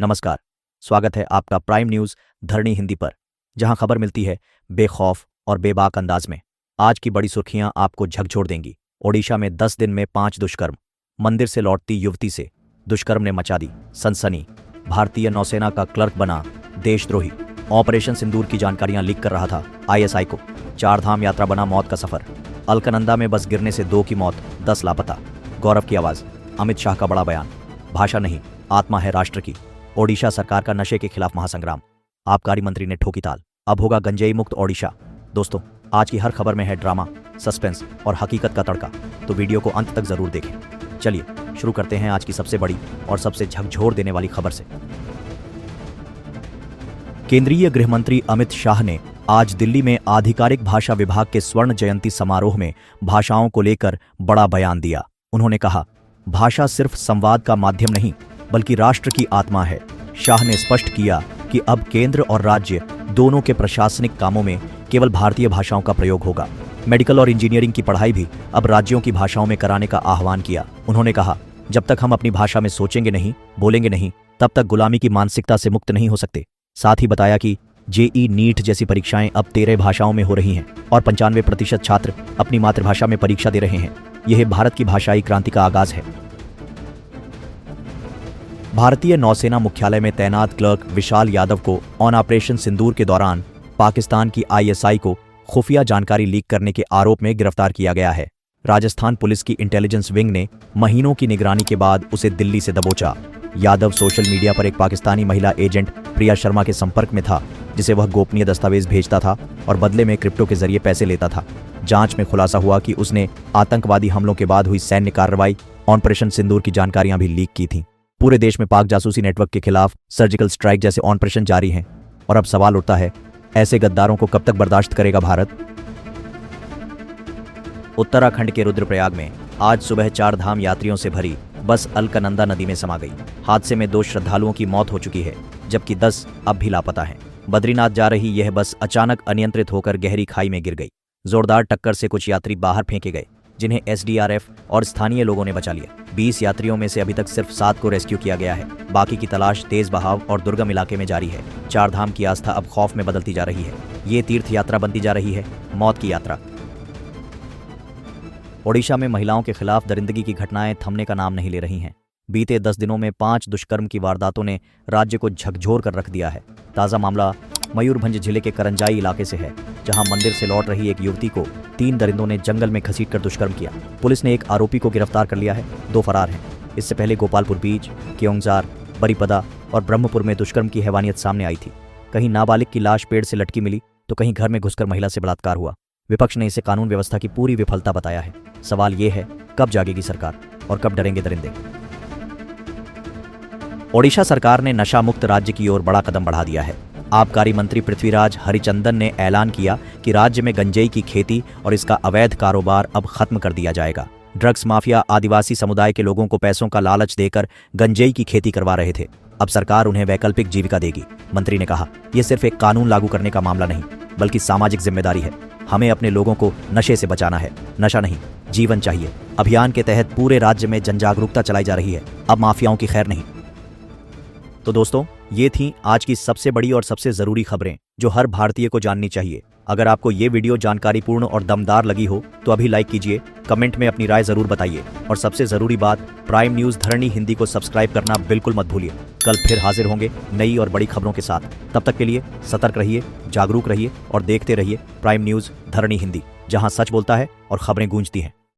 नमस्कार, स्वागत है आपका प्राइम न्यूज धरणी हिंदी पर, जहां खबर मिलती है बेखौफ और बेबाक अंदाज में। आज की बड़ी सुर्खियां आपको झकझोर देंगी। ओडिशा में 10 दिन में 5 दुष्कर्म, मंदिर से लौटती युवती से दुष्कर्म ने मचा दी सनसनी। भारतीय नौसेना का क्लर्क बना देशद्रोही, ऑपरेशन सिंदूर की जानकारियां लीक कर रहा था आईएसआई को। 4 धाम यात्रा बना मौत का सफर, अलकनंदा में बस गिरने से 2 की मौत, 10 लापता। गौरव की आवाज, अमित शाह का बड़ा बयान, भाषा नहीं आत्मा है राष्ट्र की। ओडिशा सरकार का नशे के खिलाफ महासंग्राम, आबकारी मंत्री ने ठोकी ताल, अब होगा गंजेई मुक्त ओडिशा। दोस्तों, आज की हर खबर में है ड्रामा, सस्पेंस और हकीकत का तड़का, तो वीडियो को अंत तक जरूर देखें। चलिए शुरू करते हैं आज की सबसे बड़ी और सबसे झकझोर देने वाली खबर से। केंद्रीय गृह मंत्री अमित शाह ने आज दिल्ली में आधिकारिक भाषा विभाग के स्वर्ण जयंती समारोह में भाषाओं को लेकर बड़ा बयान दिया। उन्होंने कहा, भाषा सिर्फ संवाद का माध्यम नहीं बल्कि राष्ट्र की आत्मा है। शाह ने स्पष्ट किया कि अब केंद्र और राज्य दोनों के प्रशासनिक कामों में केवल भारतीय भाषाओं का प्रयोग होगा। मेडिकल और इंजीनियरिंग की पढ़ाई भी अब राज्यों की भाषाओं में कराने का आह्वान किया। उन्होंने कहा, जब तक हम अपनी भाषा में सोचेंगे नहीं, बोलेंगे नहीं, तब तक गुलामी की मानसिकता से मुक्त नहीं हो सकते। साथ ही बताया कि जेई नीट जैसी परीक्षाएं अब 13 भाषाओं में हो रही हैं और 95% छात्र अपनी मातृभाषा में परीक्षा दे रहे हैं। यह भारत की भाषाई क्रांति का आगाज है। भारतीय नौसेना मुख्यालय में तैनात क्लर्क विशाल यादव को ऑन ऑपरेशन सिंदूर के दौरान पाकिस्तान की आईएसआई को खुफिया जानकारी लीक करने के आरोप में गिरफ्तार किया गया है। राजस्थान पुलिस की इंटेलिजेंस विंग ने महीनों की निगरानी के बाद उसे दिल्ली से दबोचा। यादव सोशल मीडिया पर एक पाकिस्तानी महिला एजेंट प्रिया शर्मा के संपर्क में था, जिसे वह गोपनीय दस्तावेज भेजता था और बदले में क्रिप्टो के जरिए पैसे लेता था। जांच में खुलासा हुआ कि उसने आतंकवादी हमलों के बाद हुई सैन्य कार्रवाई ऑपरेशन सिंदूर की जानकारियां भी लीक की थीं। पूरे देश में पाक जासूसी नेटवर्क के खिलाफ सर्जिकल स्ट्राइक जैसे ऑपरेशन जारी हैं और अब सवाल उठता है, ऐसे गद्दारों को कब तक बर्दाश्त करेगा भारत? उत्तराखंड के रुद्रप्रयाग में आज सुबह 4 धाम यात्रियों से भरी बस अलकनंदा नदी में समा गई। हादसे में 2 श्रद्धालुओं की मौत हो चुकी है, जबकि 10 अब भी लापता हैं। बद्रीनाथ जा रही यह बस अचानक अनियंत्रित होकर गहरी खाई में गिर गई। जोरदार टक्कर से कुछ यात्री बाहर फेंके गए, जिन्हें एसडीआरएफ और स्थानीय लोगों ने बचा लिया। 20 यात्रियों में से अभी तक सिर्फ 7 को रेस्क्यू किया गया है। बाकी की तलाश तेज बहाव और दुर्गम इलाके में जारी है। 4 धाम की आस्था अब खौफ में बदलती जा रही है। ये तीर्थ यात्रा बनती जा रही है मौत की यात्रा। ओडिशा में महिलाओं के खिलाफ दरिंदगी की घटनाएं थमने का नाम नहीं ले रही हैं। बीते 10 दिनों में 5 दुष्कर्म की वारदातों ने राज्य को झकझोर कर रख दिया है। ताज़ा मामला मयूरभंज जिले के करंजाई इलाके से है, जहां मंदिर से लौट रही एक युवती को 3 दरिंदों ने जंगल में घसीटकर दुष्कर्म किया। पुलिस ने एक आरोपी को गिरफ्तार कर लिया है, 2 फरार हैं। इससे पहले गोपालपुर बीच, केओंजार, बरीपदा और ब्रह्मपुर में दुष्कर्म की हैवानियत सामने आई थी। कहीं नाबालिग की लाश पेड़ से लटकी मिली, तो कहीं घर में घुसकर महिला से बलात्कार हुआ। विपक्ष ने इसे कानून व्यवस्था की पूरी विफलता बताया है। सवाल ये है, कब जागेगी सरकार और कब डरेंगे दरिंदे? ओडिशा सरकार ने नशा मुक्त राज्य की ओर बड़ा कदम बढ़ा दिया है। आबकारी मंत्री पृथ्वीराज हरिचंदन ने ऐलान किया कि राज्य में गंजेई की खेती और इसका अवैध कारोबार अब खत्म कर दिया जाएगा। ड्रग्स माफिया आदिवासी समुदाय के लोगों को पैसों का लालच देकर गंजेई की खेती करवा रहे थे। अब सरकार उन्हें वैकल्पिक जीविका देगी। मंत्री ने कहा, यह सिर्फ एक कानून लागू करने का मामला नहीं बल्कि सामाजिक जिम्मेदारी है। हमें अपने लोगों को नशे से बचाना है। नशा नहीं, जीवन चाहिए। अभियान के तहत पूरे राज्य में जनजागरूकता चलाई जा रही है। अब माफियाओं की खैर नहीं। तो दोस्तों, ये थी आज की सबसे बड़ी और सबसे जरूरी खबरें जो हर भारतीय को जाननी चाहिए। अगर आपको ये वीडियो जानकारीपूर्ण और दमदार लगी हो तो अभी लाइक कीजिए, कमेंट में अपनी राय जरूर बताइए और सबसे जरूरी बात, प्राइम न्यूज धरणी हिंदी को सब्सक्राइब करना बिल्कुल मत भूलिए। कल फिर हाजिर होंगे नई और बड़ी खबरों के साथ। तब तक के लिए सतर्क रहिए, जागरूक रहिए और देखते रहिए प्राइम न्यूज धरणी हिंदी, जहां सच बोलता है और खबरें गूंजती हैं।